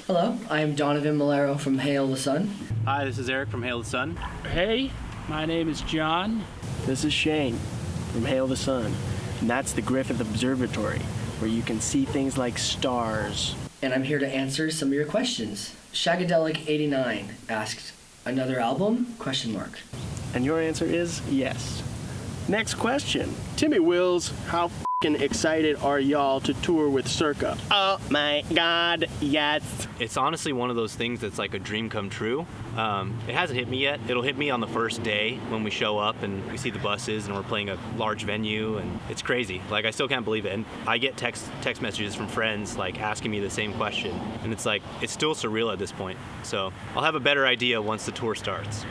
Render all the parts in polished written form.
Hello, I am Donovan Malero from Hail the Sun. Hi, this is Eric from Hail the Sun. Hey, my name is John. This is Shane from Hail the Sun, and that's the Griffith Observatory, where you can see things like stars. And I'm here to answer some of your questions. Shagadelic89 asked, another album? And your answer is yes. Next question. Timmy Wills, how f***ing excited are y'all to tour with Circa? Oh my god, yes. It's honestly one of those things that's like a dream come true. It hasn't hit me yet. It'll hit me on the first day when we show up and we see the buses and we're playing a large venue, and it's crazy. Like, I still can't believe it. And I get text messages from friends like asking me the same question, and it's like, it's still surreal at this point. So I'll have a better idea once the tour starts.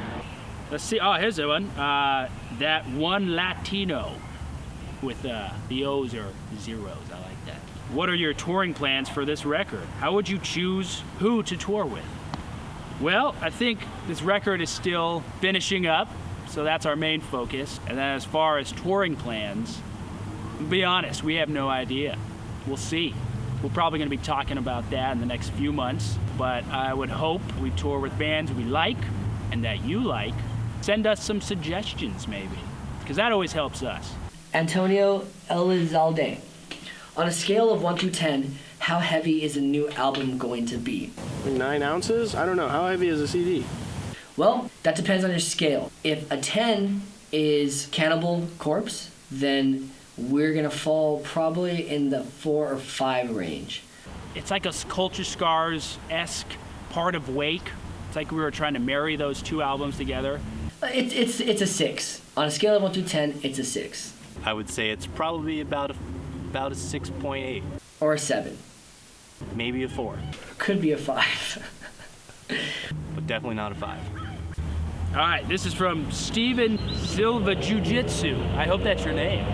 Let's see. Oh, here's the one. That one Latino with the O's or zeros. I like that. What are your touring plans for this record? How would you choose who to tour with? Well, I think this record is still finishing up, so that's our main focus. And then as far as touring plans, to be honest, we have no idea. We'll see. We're probably going to be talking about that in the next few months, but I would hope we tour with bands we like and that you like. Send us some suggestions, maybe, because that always helps us. Antonio Elizalde, on a scale of 1 through 10, how heavy is a new album going to be? 9 ounces? I don't know. How heavy is a CD? Well, that depends on your scale. If a 10 is Cannibal Corpse, then we're going to fall probably in the 4 or 5 range. It's like a Culture Scars-esque part of Wake. It's like we were trying to marry those two albums together. It's a 6. On a scale of 1 through 10, it's a 6. I would say it's probably about a 6.8. Or a 7. Maybe a 4. Could be a 5. But definitely not a 5. All right, this is from Steven Silva Jiu-Jitsu. I hope that's your name.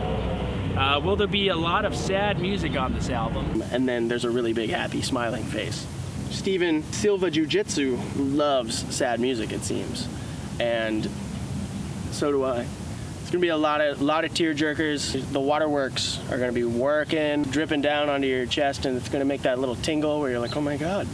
Will there be a lot of sad music on this album? And then there's a really big happy smiling face. Steven Silva Jiu-Jitsu loves sad music, it seems. And so do I. It's gonna be a lot of tear jerkers. The waterworks are gonna be working, dripping down onto your chest, and it's gonna make that little tingle where you're like, oh my god,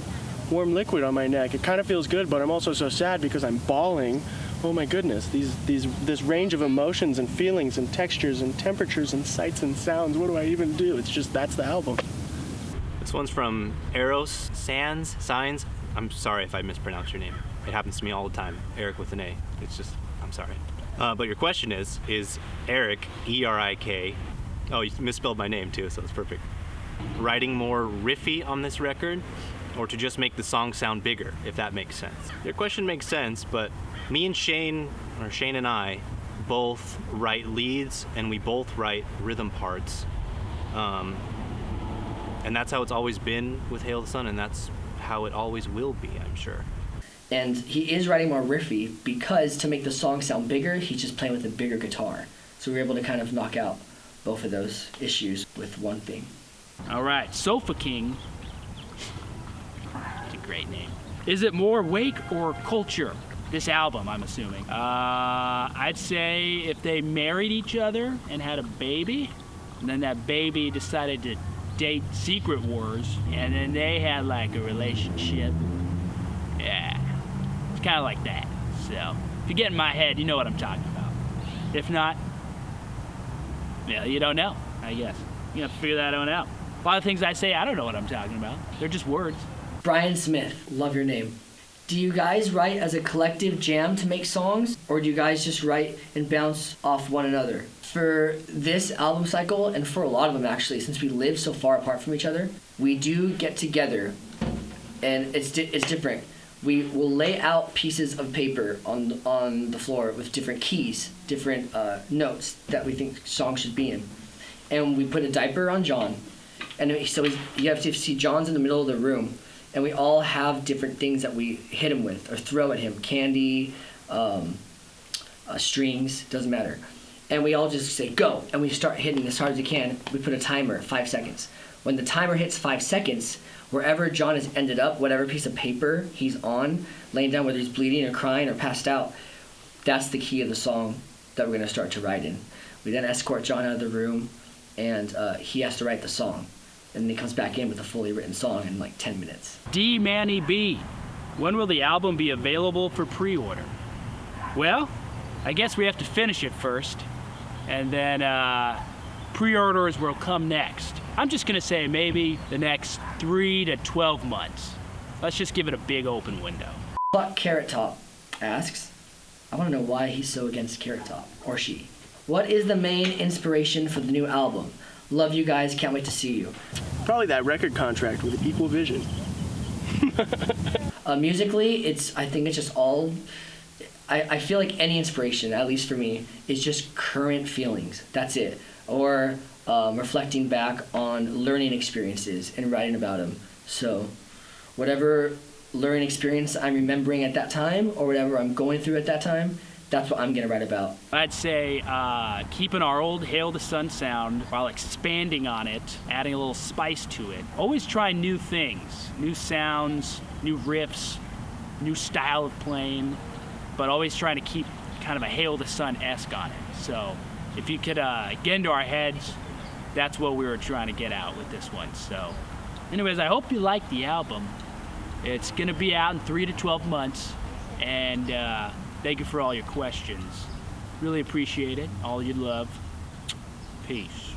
warm liquid on my neck. It kind of feels good, but I'm also so sad because I'm bawling. Oh my goodness, this range of emotions and feelings and textures and temperatures and sights and sounds. What do I even do? It's just, that's the album. This one's from Eros Signs. I'm sorry if I mispronounced your name. It happens to me all the time. Eric with an A. It's just, I'm sorry. But your question is Eric, E-R-I-K, oh, you misspelled my name too, so it's perfect, writing more riffy on this record, or to just make the song sound bigger, if that makes sense? Your question makes sense, but me and Shane and I, both write leads, and we both write rhythm parts. And that's how it's always been with Hail the Sun, and that's how it always will be, I'm sure. And he is writing more riffy because to make the song sound bigger, he's just playing with a bigger guitar. So we're able to kind of knock out both of those issues with one thing. All right, Sofa King. It's a great name. Is it more Wake or Culture? This album, I'm assuming. I'd say if they married each other and had a baby, and then that baby decided to date Secret Wars, and then they had like a relationship. Yeah. It's kind of like that. So, if you get in my head, you know what I'm talking about. If not, yeah, you don't know, I guess. You have to figure that one out. A lot of things I say, I don't know what I'm talking about. They're just words. Brian Smith, love your name. Do you guys write as a collective jam to make songs, or do you guys just write and bounce off one another? For this album cycle, and for a lot of them actually, since we live so far apart from each other, we do get together, and it's different. We will lay out pieces of paper on the floor with different keys, different notes that we think songs should be in. And we put a diaper on John. And so you have to see John's in the middle of the room. And we all have different things that we hit him with or throw at him. Candy, strings, doesn't matter. And we all just say, go. And we start hitting as hard as we can. We put a timer, 5 seconds. When the timer hits 5 seconds, wherever John has ended up, whatever piece of paper he's on, laying down, whether he's bleeding or crying or passed out, that's the key of the song that we're going to start to write in. We then escort John out of the room, and he has to write the song. and then he comes back in with a fully written song in like 10 minutes. D Manny B, when will the album be available for pre-order? Well, I guess we have to finish it first, and then pre-orders will come next. I'm just gonna say maybe the next 3 to 12 months. Let's just give it a big open window. But Carrot Top asks, I want to know why he's so against Carrot Top, or she. What is the main inspiration for the new album? Love you guys, can't wait to see you. Probably that record contract with Equal Vision. Musically, I think it's just all, I feel like any inspiration, at least for me, is just current feelings. That's it. Or reflecting back on learning experiences and writing about them. So whatever learning experience I'm remembering at that time, or whatever I'm going through at that time, that's what I'm gonna write about. I'd say keeping our old Hail the Sun sound while expanding on it, adding a little spice to it. Always try new things, new sounds, new riffs, new style of playing, but always trying to keep kind of a Hail the Sun-esque on it. So if you could get into our heads, that's what we were trying to get out with this one. So anyways, I hope you like the album. It's gonna be out in 3 to 12 months, and thank you for all your questions. Really appreciate it, all your love. Peace.